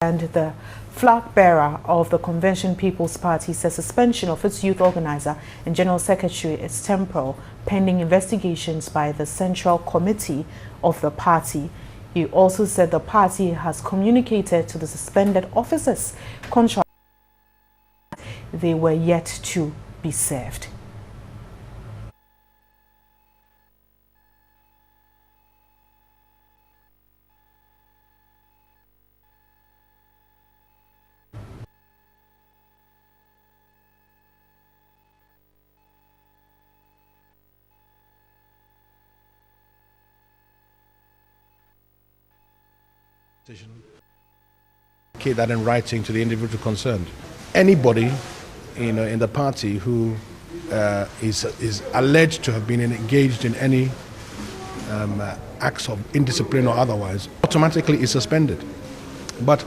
And the flag bearer of the Convention People's Party says suspension of its youth organizer and general secretary is temporal, pending investigations by the Central Committee of the party. He also said the party has communicated to the suspended officers contrary they were yet to be served. That in writing to the individual concerned. Anybody, in the party who is alleged to have been engaged in any acts of indiscipline or otherwise, automatically is suspended. But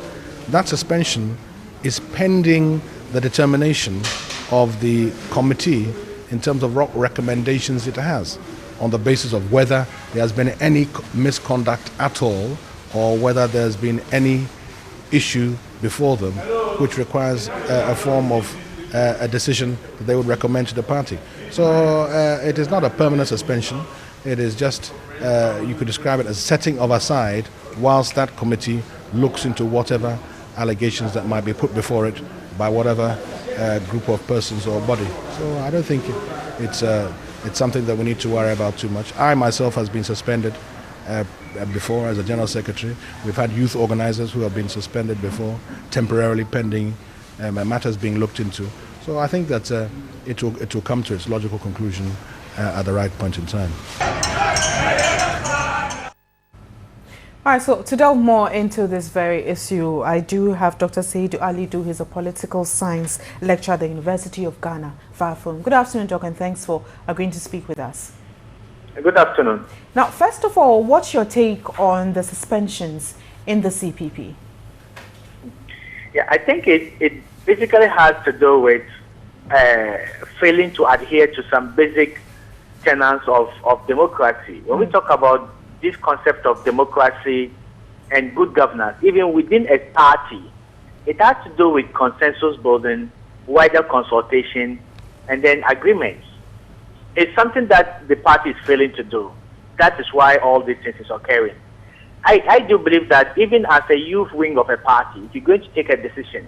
that suspension is pending the determination of the committee in terms of what recommendations it has, on the basis of whether there has been any misconduct at all, or whether there's been any issue before them which requires a form of a decision that they would recommend to the party. So it is not a permanent suspension. It is just, you could describe it as setting of aside whilst that committee looks into whatever allegations that might be put before it by whatever group of persons or body. So I don't think it's something that we need to worry about too much. I myself has been suspended before as a general secretary. We've had youth organizers who have been suspended before, temporarily pending matters being looked into. So I think that it will come to its logical conclusion at the right point in time. All right, so to delve more into this very issue, I do have Dr. Seidu Ali Du, who's a political science lecturer at the University of Ghana via phone. Good afternoon, Doc, and thanks for agreeing to speak with us. Good afternoon. Now, first of all, what's your take on the suspensions in the CPP? Yeah, I think it basically has to do with failing to adhere to some basic tenets of democracy. When we talk about this concept of democracy and good governance, even within a party, it has to do with consensus building, wider consultation, and then agreements. It's something that the party is failing to do. That is why all these things is occurring. I do believe that even as a youth wing of a party, if you're going to take a decision,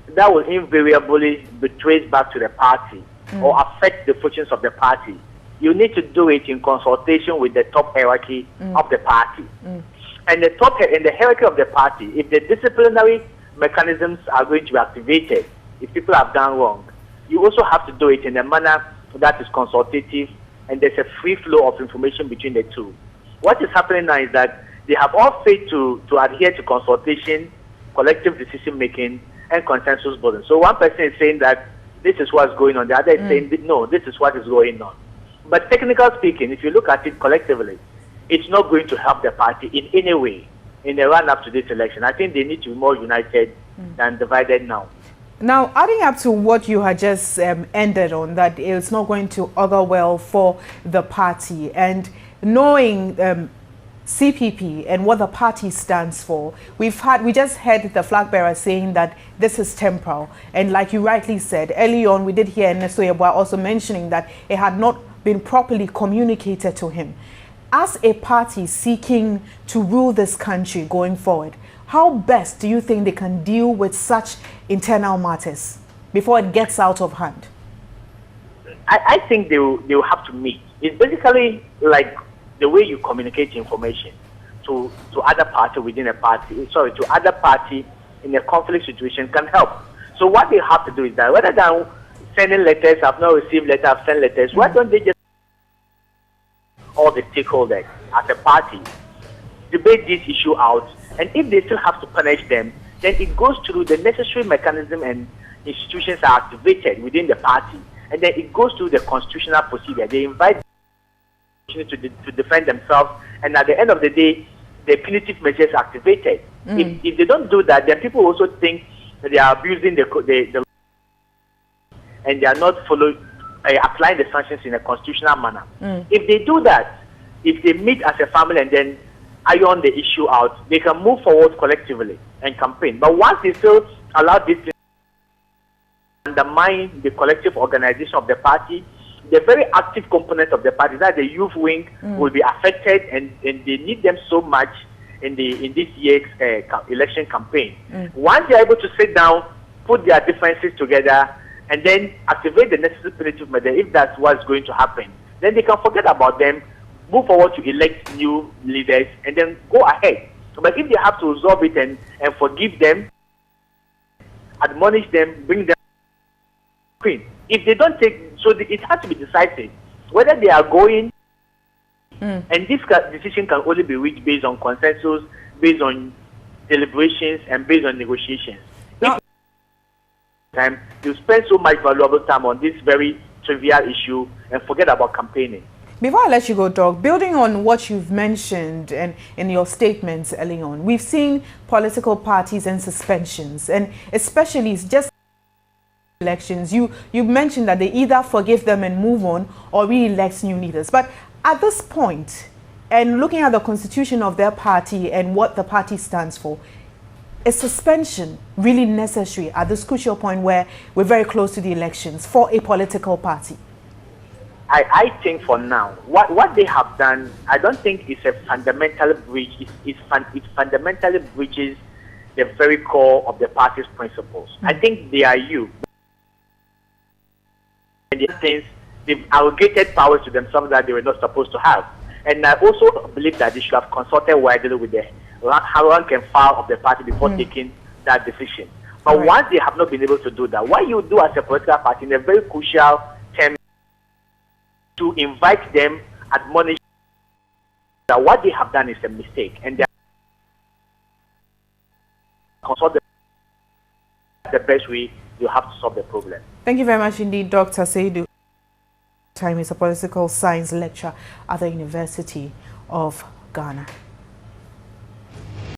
that will invariably be traced back to the party or affect the fortunes of the party. You need to do it in consultation with the top hierarchy of the party. And the hierarchy of the party, if the disciplinary mechanisms are going to be activated, if people have done wrong, you also have to do it in a manner that is consultative, and there's a free flow of information between the two. What is happening now is that they have all failed to adhere to consultation, collective decision making, and consensus building. So one person is saying that this is what's going on, the other is saying no, this is what is going on. But technically speaking, if you look at it collectively, it's not going to help the party in any way in the run up to this election. I think they need to be more united than divided now. Now, adding up to what you had just ended on, that it's not going to augur well for the party, and knowing CPP and what the party stands for, we just heard the flag bearer saying that this is temporal, and like you rightly said early on, we did hear Nneso Yeboah also mentioning that it had not been properly communicated to him. As a party seeking to rule this country going forward, how best do you think they can deal with such internal matters before it gets out of hand? I think they will have to meet. It's basically like the way you communicate information to other party within a party, to other party in a conflict situation can help. So what they have to do is that rather than sending letters, I've not received letters, I've sent letters, why don't they just all the stakeholders as a party debate this issue out, and if they still have to punish them, then it goes through the necessary mechanism and institutions are activated within the party, and then it goes through the constitutional procedure. They invite to defend themselves, and at the end of the day, the punitive measures are activated. If they don't do that, then people also think that they are abusing the and they are not applying the sanctions in a constitutional manner. If they do that, if they meet as a family and then iron the issue out, they can move forward collectively and campaign. But once they still allow this to undermine the collective organization of the party, the very active components of the party, that the youth wing, will be affected, and they need them so much in this year's election campaign. Once they are able to sit down, put their differences together, and then activate the necessary punitive measure, if that's what's going to happen, then they can forget about them, move forward to elect new leaders, and then go ahead. But if they have to resolve it and forgive them, admonish them, bring them in. If they don't take, so it has to be decided whether they are going, and this decision can only be reached based on consensus, based on deliberations, and based on negotiations. Time you spend so much valuable time on this very trivial issue and forget about campaigning. Before I let you go, Doc, building on what you've mentioned and in your statements early on, we've seen political parties and suspensions, and especially just elections. You mentioned that they either forgive them and move on or re-elect new leaders. But at this point, and looking at the constitution of their party and what the party stands for, is suspension really necessary at this crucial point where we're very close to the elections for a political party? I think for now, what they have done, I don't think it's a fundamental breach. It fundamentally breaches the very core of the party's principles. I think they are you. And they've arrogated powers to themselves that they were not supposed to have. And I also believe that they should have consulted widely with the rank and file of the party before taking that decision. But once they have not been able to do that, what you do as a political party in a very crucial term to invite them, admonish that what they have done is a mistake, and they consult the best way you have to solve the problem. Thank you very much indeed, Dr. Seidu. Time is a political science lecturer at the University of Ghana.